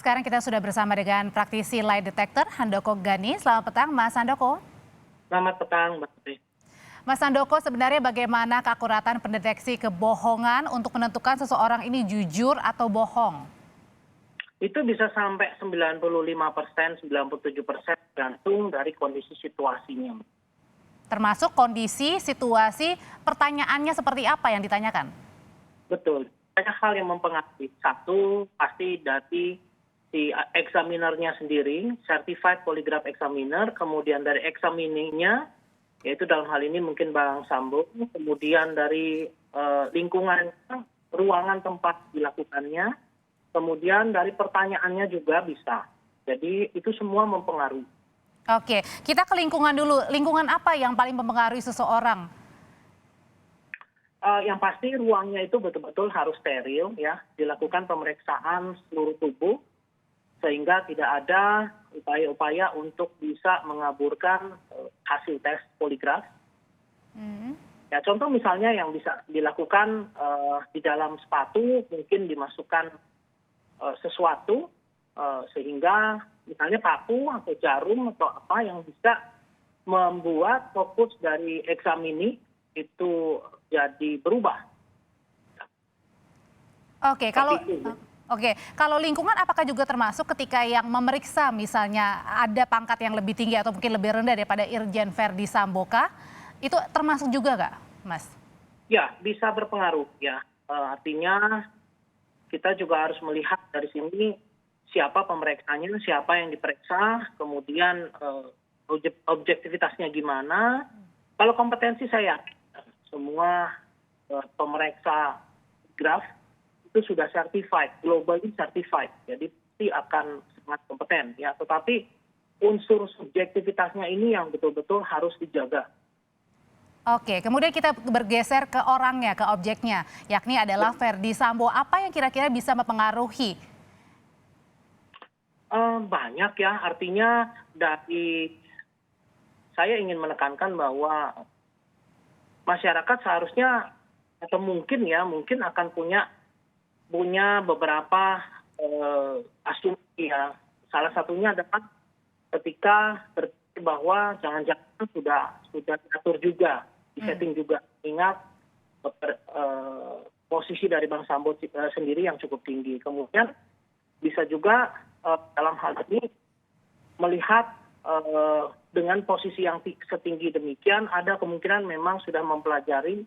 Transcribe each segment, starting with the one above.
Sekarang kita sudah bersama dengan praktisi lie detector Handoko Gani. Selamat petang, Mas Handoko. Selamat petang, Mbak Putri. Mas Handoko, sebenarnya bagaimana keakuratan pendeteksi kebohongan untuk menentukan seseorang ini jujur atau bohong? Itu bisa sampai 95%, 97% tergantung dari kondisi situasinya. Termasuk kondisi, situasi, pertanyaannya seperti apa yang ditanyakan? Betul. Banyak hal yang mempengaruhi. Satu, pasti dari si examinernya sendiri, Certified Polygraph Examiner, kemudian dari examining-nya, yaitu dalam hal ini mungkin Bang Sambo, kemudian dari lingkungan, ruangan tempat dilakukannya, kemudian dari pertanyaannya juga bisa. Jadi itu semua mempengaruhi. Oke, kita ke lingkungan dulu. Lingkungan apa yang paling mempengaruhi seseorang? Yang pasti ruangnya itu betul-betul harus steril, ya, dilakukan pemeriksaan seluruh tubuh, sehingga tidak ada upaya-upaya untuk bisa mengaburkan hasil tes poligraf. Ya, contoh misalnya yang bisa dilakukan di dalam sepatu, mungkin dimasukkan sesuatu sehingga misalnya paku atau jarum atau apa yang bisa membuat fokus dari eksamini itu jadi berubah. Kalau lingkungan apakah juga termasuk ketika yang memeriksa misalnya ada pangkat yang lebih tinggi atau mungkin lebih rendah daripada Irjen Verdi Sambo kah? Itu termasuk juga nggak, Mas? Ya, bisa berpengaruh ya. Artinya kita juga harus melihat dari sini siapa pemeriksanya, siapa yang diperiksa, kemudian objektivitasnya gimana. Kalau kompetensi saya yakin semua pemeriksa graf itu sudah certified, globally certified, jadi pasti akan sangat kompeten ya. Tetapi unsur subjektivitasnya ini yang betul-betul harus dijaga. Oke, kemudian kita bergeser ke orangnya, ke objeknya, yakni adalah Verdi Sambo. Apa yang kira-kira bisa mempengaruhi? Banyak ya, artinya saya ingin menekankan bahwa masyarakat seharusnya atau mungkin akan punya beberapa asumsi ya. Salah satunya adalah ketika berpikir bahwa jangan-jangan sudah diatur juga, disetting juga. Ingat posisi dari Bang Sambo sendiri yang cukup tinggi. Kemudian bisa juga dalam hal ini melihat dengan posisi yang setinggi demikian, ada kemungkinan memang sudah mempelajari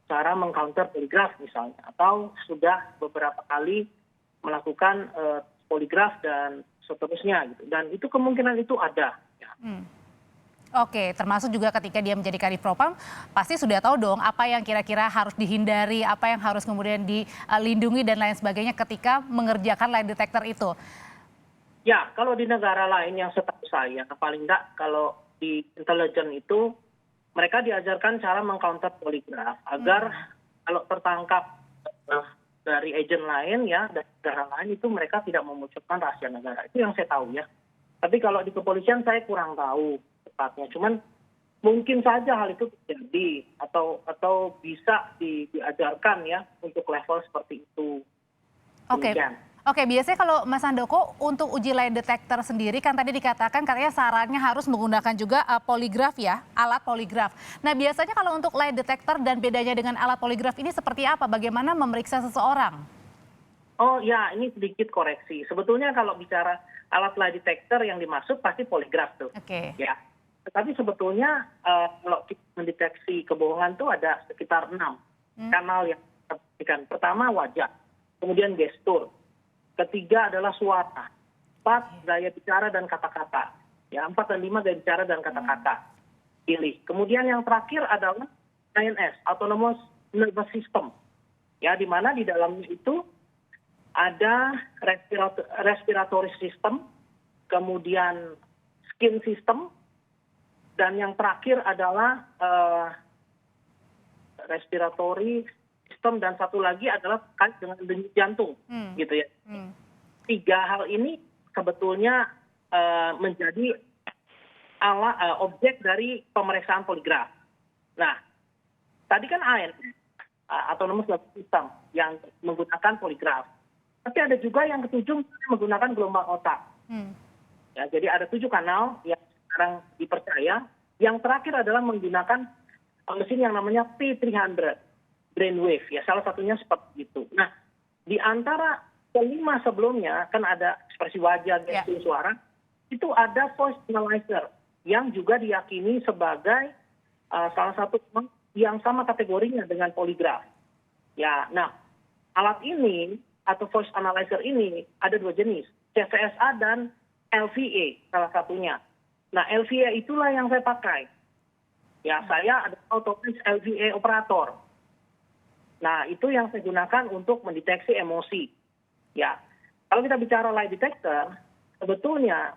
cara mengcounter poligraf misalnya, atau sudah beberapa kali melakukan poligraf dan seterusnya gitu. Dan itu kemungkinan itu ada. Ya. Oke, termasuk juga ketika dia menjadi kadif propam, pasti sudah tahu dong apa yang kira-kira harus dihindari, apa yang harus kemudian dilindungi dan lain sebagainya ketika mengerjakan lie detector itu. Ya, kalau di negara lain yang setahu saya, paling enggak kalau di intelijen itu, mereka diajarkan cara mengcounter poligraf agar kalau tertangkap dari agen lain ya, dari negara lain itu mereka tidak memunculkan rahasia negara. Itu yang saya tahu ya. Tapi kalau di kepolisian saya kurang tahu tepatnya. Cuman mungkin saja hal itu terjadi atau bisa diajarkan ya untuk level seperti itu. Oke, biasanya kalau Mas Handoko untuk uji lie detector sendiri kan tadi dikatakan katanya sarannya harus menggunakan juga poligraf ya, alat poligraf. Nah biasanya kalau untuk lie detector dan bedanya dengan alat poligraf ini seperti apa? Bagaimana memeriksa seseorang? Oh ya, ini sedikit koreksi. Sebetulnya kalau bicara alat lie detector yang dimaksud pasti poligraf tuh. Oke. Ya. Tetapi sebetulnya kalau kita mendeteksi kebohongan tuh ada sekitar 6 kanal yang terpikirkan. Pertama wajah, kemudian gestur. Ketiga adalah suara, 4 gaya bicara dan kata-kata, ya 4 dan 5 gaya bicara dan kata-kata. Pilih. Kemudian yang terakhir adalah ANS, Autonomous Nervous System, ya di mana di dalamnya itu ada respiratory system, kemudian skin system, dan yang terakhir adalah respiratory sistem, dan satu lagi adalah terkait dengan denyut jantung, gitu ya. 3 hal ini sebetulnya menjadi objek dari pemeriksaan poligraf. Nah, tadi kan ANS, Autonomous Nervous System, yang menggunakan poligraf. Tapi ada juga yang ketujuh menggunakan gelombang otak. Ya, jadi ada 7 kanal yang sekarang dipercaya. Yang terakhir adalah menggunakan mesin yang namanya P300 brainwave. Ya, salah satunya seperti itu. Nah, di antara kelima sebelumnya kan ada ekspresi wajah, gestur, suara. Itu ada voice analyzer yang juga diyakini sebagai salah satu yang sama kategorinya dengan poligraf. Ya, nah alat ini atau voice analyzer ini ada 2 jenis, CVSA dan LVA salah satunya. Nah, LVA itulah yang saya pakai. Ya, saya ada otomatis LVA operator. Nah, itu yang saya gunakan untuk mendeteksi emosi. Ya, kalau kita bicara lie detector, sebetulnya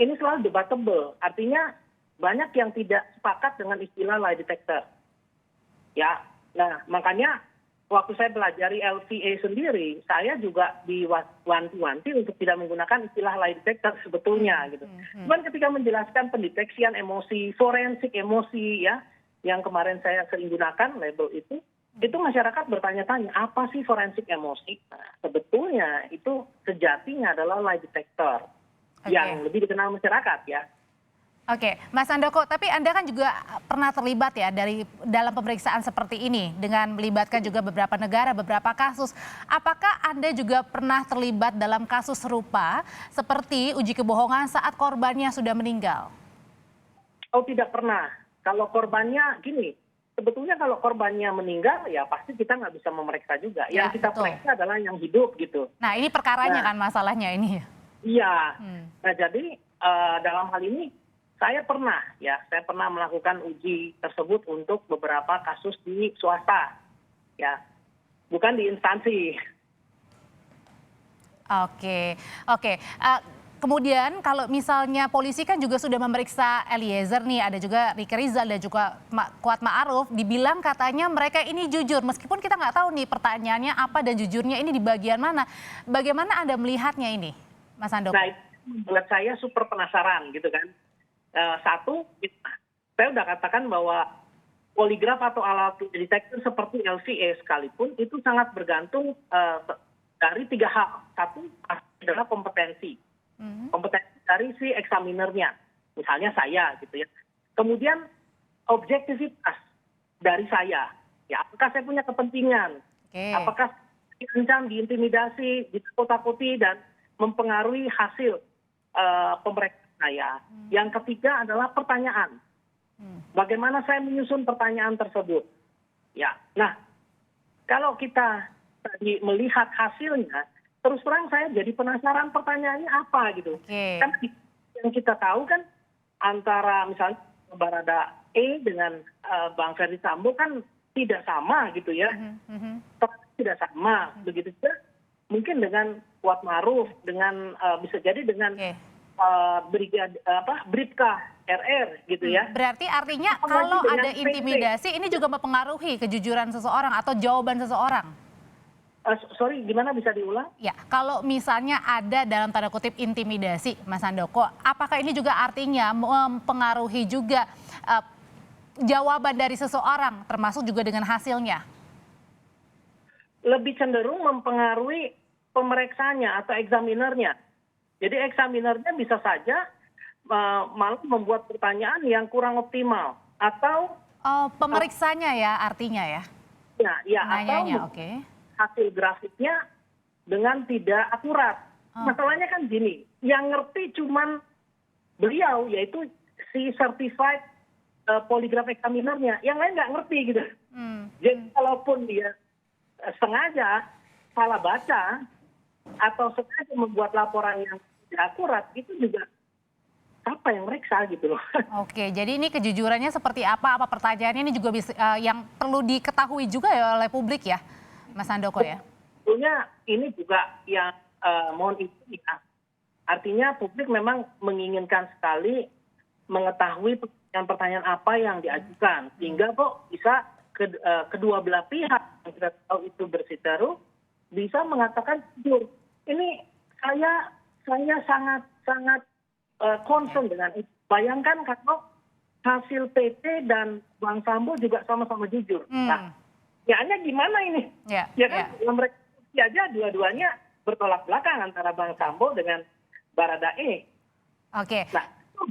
ini selalu debatable. Artinya banyak yang tidak sepakat dengan istilah lie detector. Ya, nah makanya waktu saya pelajari LVA sendiri, saya juga diwanti-wanti untuk tidak menggunakan istilah lie detector sebetulnya gitu. Cuman ketika menjelaskan pendeteksian emosi, forensik emosi ya, yang kemarin saya sering gunakan label itu masyarakat bertanya-tanya, apa sih forensik emosi? Nah, sebetulnya itu sejatinya adalah lie detector yang lebih dikenal masyarakat ya. Oke, Mas Handoko, tapi Anda kan juga pernah terlibat ya dalam pemeriksaan seperti ini dengan melibatkan juga beberapa negara, beberapa kasus. Apakah Anda juga pernah terlibat dalam kasus serupa seperti uji kebohongan saat korbannya sudah meninggal? Oh, tidak pernah. Kalau korbannya gini, sebetulnya kalau korbannya meninggal ya pasti kita nggak bisa memeriksa juga. Ya, yang kita betul. periksa adalah yang hidup gitu. Nah, ini perkaranya kan masalahnya ini. Iya. Nah, jadi dalam hal ini saya pernah melakukan uji tersebut untuk beberapa kasus di swasta, ya, bukan di instansi. Oke. Kemudian kalau misalnya polisi kan juga sudah memeriksa Eliezer nih, ada juga Ricky Rizal dan juga Kuat Ma'ruf, dibilang katanya mereka ini jujur, meskipun kita nggak tahu nih pertanyaannya apa dan jujurnya ini di bagian mana. Bagaimana Anda melihatnya ini, Mas Handoko? Nah, itu membuat saya super penasaran gitu kan. Satu, saya udah katakan bahwa poligraf atau alat detektor seperti LVA sekalipun itu sangat bergantung dari 3 hal. Satu adalah kompetensi. Kompetensi dari si eksaminernya, misalnya saya gitu ya. Kemudian objektivitas dari saya, ya apakah saya punya kepentingan, apakah diancam, diintimidasi, ditakut-takuti dan mempengaruhi hasil pemeriksaan saya. Yang ketiga adalah pertanyaan. Bagaimana saya menyusun pertanyaan tersebut? Ya, nah kalau kita tadi melihat hasilnya, terus terang saya jadi penasaran pertanyaannya apa gitu. Kan yang kita tahu kan antara misalnya Barada E dengan Bang Ferdi Sambo kan tidak sama gitu ya. Tidak sama, begitu juga mungkin dengan Kuat Ma'ruf, dengan bisa jadi dengan Bribka RR gitu ya. Berarti artinya kalau ada intimidasi ini juga mempengaruhi kejujuran seseorang atau jawaban seseorang? Sorry, gimana bisa diulang? Ya, kalau misalnya ada dalam tanda kutip intimidasi, Mas Handoko, apakah ini juga artinya mempengaruhi juga jawaban dari seseorang, termasuk juga dengan hasilnya? Lebih cenderung mempengaruhi pemeriksaannya atau eksaminernya. Jadi eksaminernya bisa saja malah membuat pertanyaan yang kurang optimal atau pemeriksanya ya artinya ya? Ya atau hasil grafiknya dengan tidak akurat. Masalahnya kan gini, yang ngerti cuman beliau yaitu si certified polygraph examinernya, yang lain nggak ngerti gitu. Jadi kalaupun dia sengaja salah baca atau sengaja membuat laporan yang tidak akurat, itu juga apa yang meriksa gitu loh. Oke, jadi ini kejujurannya seperti apa pertanyaannya ini juga bisa, yang perlu diketahui juga ya oleh publik ya, Mas Handoko ya? Sebetulnya ini juga yang mohon izin ya. Artinya publik memang menginginkan sekali mengetahui pertanyaan apa yang diajukan, sehingga kok bisa kedua belah pihak yang kita tahu itu bersiteru bisa mengatakan jujur. Ini saya sangat concern dengan itu. Bayangkan kalau hasil PT dan Bang Sambo juga sama-sama jujur. Nah, ya gimana ini? Ya kan, mereka aja dua-duanya bertolak belakang antara Bang Sambo dengan Baradae. Oke. Nah,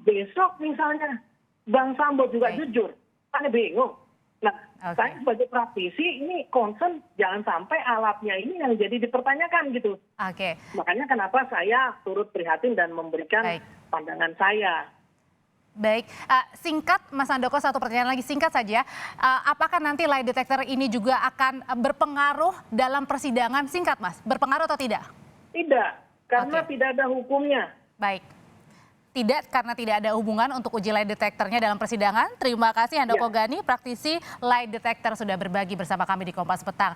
besok misalnya Bang Sambo juga jujur, saya bingung. Nah, saya sebagai praktisi ini concern jangan sampai alatnya ini yang jadi dipertanyakan gitu. Oke. Makanya kenapa saya turut prihatin dan memberikan pandangan saya. Baik, singkat Mas Handoko, satu pertanyaan lagi singkat saja. Apakah nanti lie detector ini juga akan berpengaruh dalam persidangan? Singkat Mas, berpengaruh atau tidak? Tidak, karena tidak ada hukumnya. Baik. Tidak, karena tidak ada hubungan untuk uji lie detectornya dalam persidangan. Terima kasih Handoko Gani, praktisi lie detector sudah berbagi bersama kami di Kompas Petang.